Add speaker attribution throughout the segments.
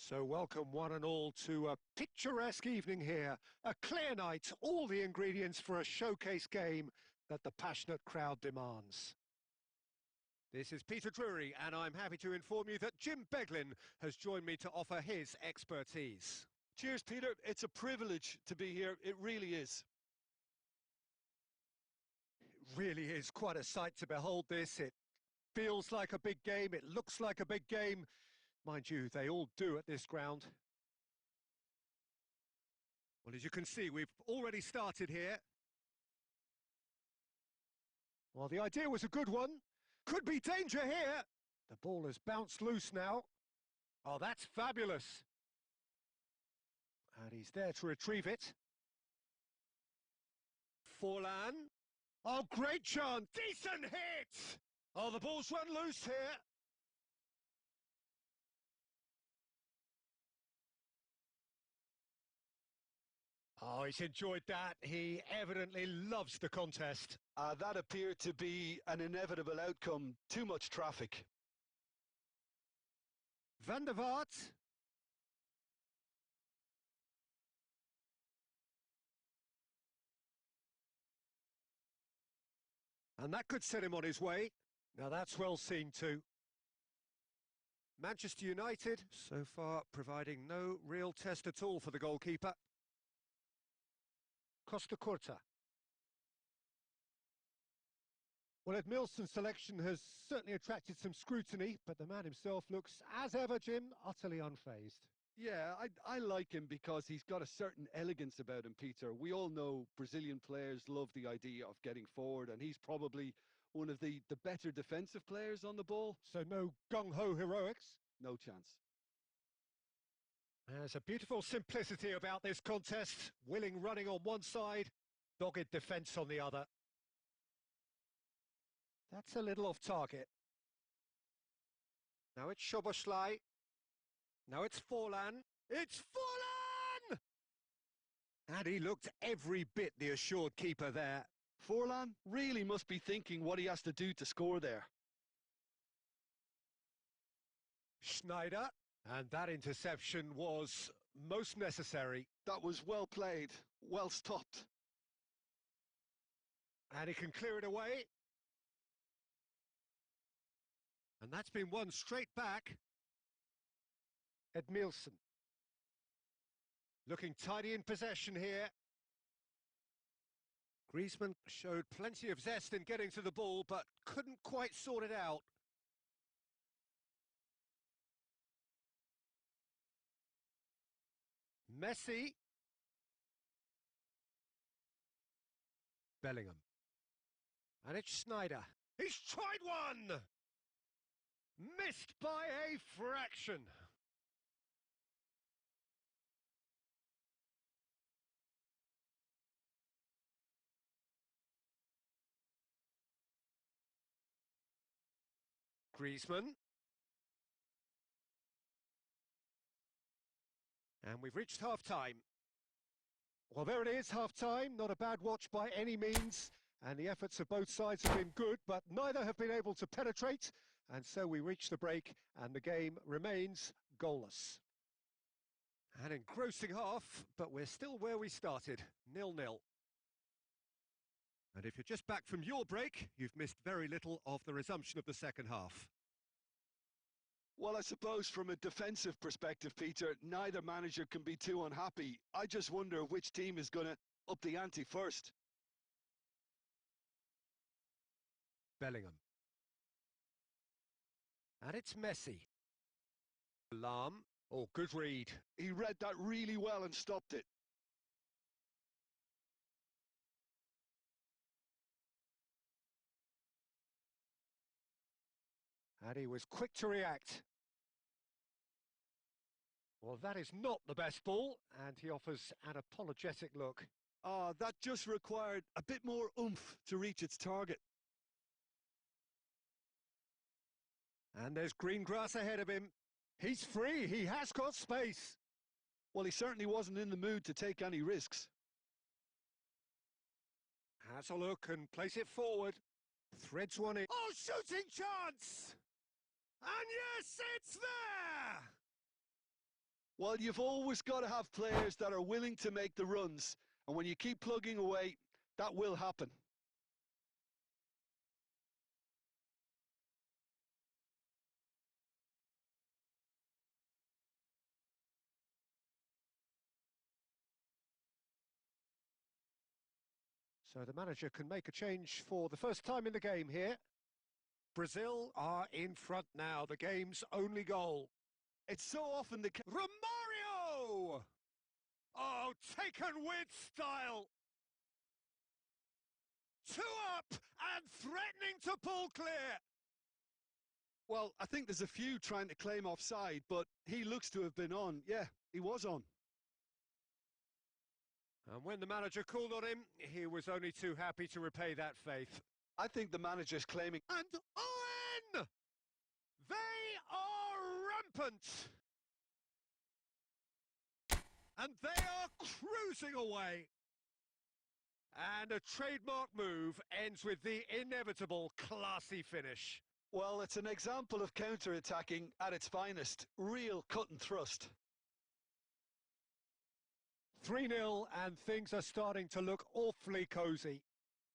Speaker 1: So welcome one and all to a picturesque evening here. A clear night, all the ingredients for a showcase game that the passionate crowd demands. This is Peter Drury, and I'm happy to inform you that Jim Beglin has joined me to offer his expertise.
Speaker 2: Cheers, Peter. It's a privilege to be here. It really is.
Speaker 1: It really is quite a sight to behold this. It feels like a big game. It looks like a big game. Mind you, they all do at this ground. Well, as you can see, we've already started here. Well, the idea was a good one. Could be danger here. The ball has bounced loose now. Oh, that's fabulous. And he's there to retrieve it. Forlan. Oh, great chance. Decent hit. Oh, the ball's run loose here. Oh, he's enjoyed that. He evidently loves the contest.
Speaker 2: That appeared to be an inevitable outcome. Too much traffic.
Speaker 1: Van der Vaart. And that could set him on his way. Now that's well seen too. Manchester United, so far providing no real test at all for the goalkeeper. Costa Curta. Well, Edmilson's selection has certainly attracted some scrutiny, but the man himself looks, as ever, Jim, utterly unfazed.
Speaker 2: Yeah, I like him because he's got a certain elegance about him, Peter. We all know Brazilian players love the idea of getting forward, and he's probably one of the better defensive players on the ball.
Speaker 1: So no gung-ho heroics?
Speaker 2: No chance.
Speaker 1: There's a beautiful simplicity about this contest. Willing running on one side, dogged defence on the other. That's a little off target. Now it's Szoboszlai. Now it's Forlan. It's Forlan! And he looked every bit the assured keeper there.
Speaker 2: Forlan really must be thinking what he has to do to score there.
Speaker 1: Schneider. And that interception was most necessary.
Speaker 2: That was well played, well stopped.
Speaker 1: And he can clear it away. And that's been won straight back. Edmilson. Looking tidy in possession here. Griezmann showed plenty of zest in getting to the ball, but couldn't quite sort it out. Messi. Bellingham. And it's Schneider. He's tried one! Missed by a fraction. Griezmann. And we've reached half-time. Well, there it is, half-time. Not a bad watch by any means. And the efforts of both sides have been good, but neither have been able to penetrate. And so we reach the break, and the game remains goalless. An engrossing half, but we're still where we started, 0-0. And if you're just back from your break, you've missed very little of the resumption of the second half.
Speaker 2: Well, I suppose from a defensive perspective, Peter, neither manager can be too unhappy. I just wonder which team is going to up the ante first.
Speaker 1: Bellingham. And it's Messi. Alarm. Oh, good read.
Speaker 2: He read that really well and stopped it.
Speaker 1: And he was quick to react. Well, that is not the best ball, and he offers an apologetic look.
Speaker 2: That just required a bit more oomph to reach its target.
Speaker 1: And there's green grass ahead of him. He's free, he has got space.
Speaker 2: Well, he certainly wasn't in the mood to take any risks.
Speaker 1: Has a look and place it forward. Threads one in. Oh, shooting chance! And yes, it's there!
Speaker 2: Well, you've always got to have players that are willing to make the runs, and when you keep plugging away, that will happen.
Speaker 1: So the manager can make a change for the first time in the game here. Brazil are in front now, the game's only goal.
Speaker 2: It's so often the case.
Speaker 1: Romario! Oh, taken with style. Two up and threatening to pull clear.
Speaker 2: Well, I think there's a few trying to claim offside, but he looks to have been on. Yeah, he was on.
Speaker 1: And when the manager called on him, he was only too happy to repay that faith.
Speaker 2: I think the manager's claiming.
Speaker 1: And Owen! They are rampant! And they are cruising away. And a trademark move ends with the inevitable classy finish.
Speaker 2: Well, it's an example of counter-attacking at its finest. Real cut and thrust.
Speaker 1: 3-0 and things are starting to look awfully cosy.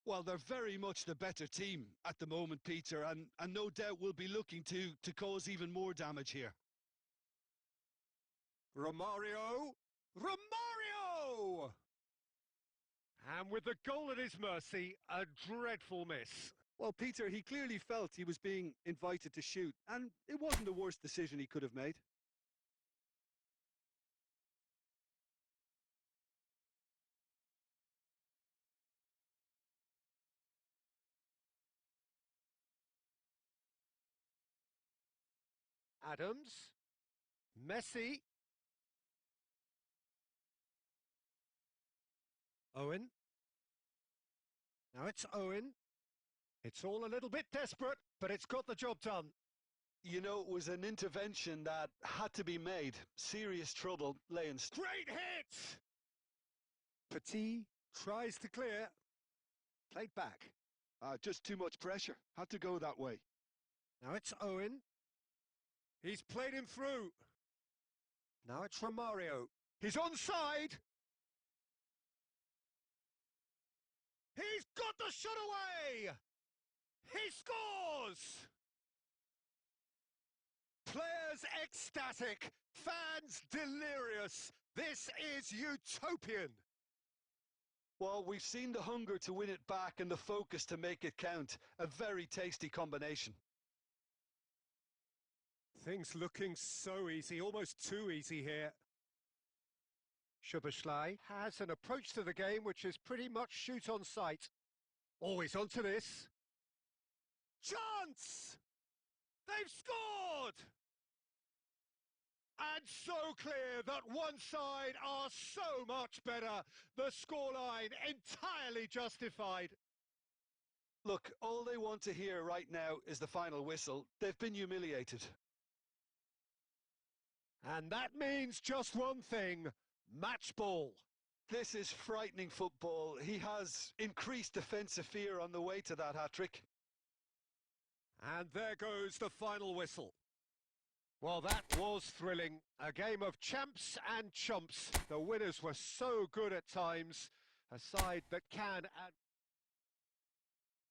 Speaker 2: Well, they're very much the better team at the moment, Peter, and no doubt will be looking to cause even more damage here.
Speaker 1: Romario! Romario! And with the goal at his mercy, a dreadful miss.
Speaker 2: Well, Peter, he clearly felt he was being invited to shoot, and it wasn't the worst decision he could have made.
Speaker 1: Adams. Messi. Owen. Now it's Owen. It's all a little bit desperate, but it's got the job done.
Speaker 2: You know, it was an intervention that had to be made. Serious trouble laying.
Speaker 1: Great hit! Petit tries to clear. Played back.
Speaker 2: Just too much pressure. Had to go that way.
Speaker 1: Now it's Owen. He's played him through. Now it's Romario. He's onside. He's got the shot away. He scores. Players ecstatic. Fans delirious. This is utopian.
Speaker 2: Well, we've seen the hunger to win it back and the focus to make it count. A very tasty combination.
Speaker 1: Things looking so easy, almost too easy here. Szoboszlai has an approach to the game which is pretty much shoot on sight. Always onto this. Chance! They've scored! And so clear that one side are so much better. The scoreline entirely justified.
Speaker 2: Look, all they want to hear right now is the final whistle. They've been humiliated.
Speaker 1: And that means just one thing, match ball.
Speaker 2: This is frightening football. He has increased defensive fear on the way to that hat-trick.
Speaker 1: And there goes the final whistle. Well, that was thrilling. A game of champs and chumps. The winners were so good at times. A side that can add...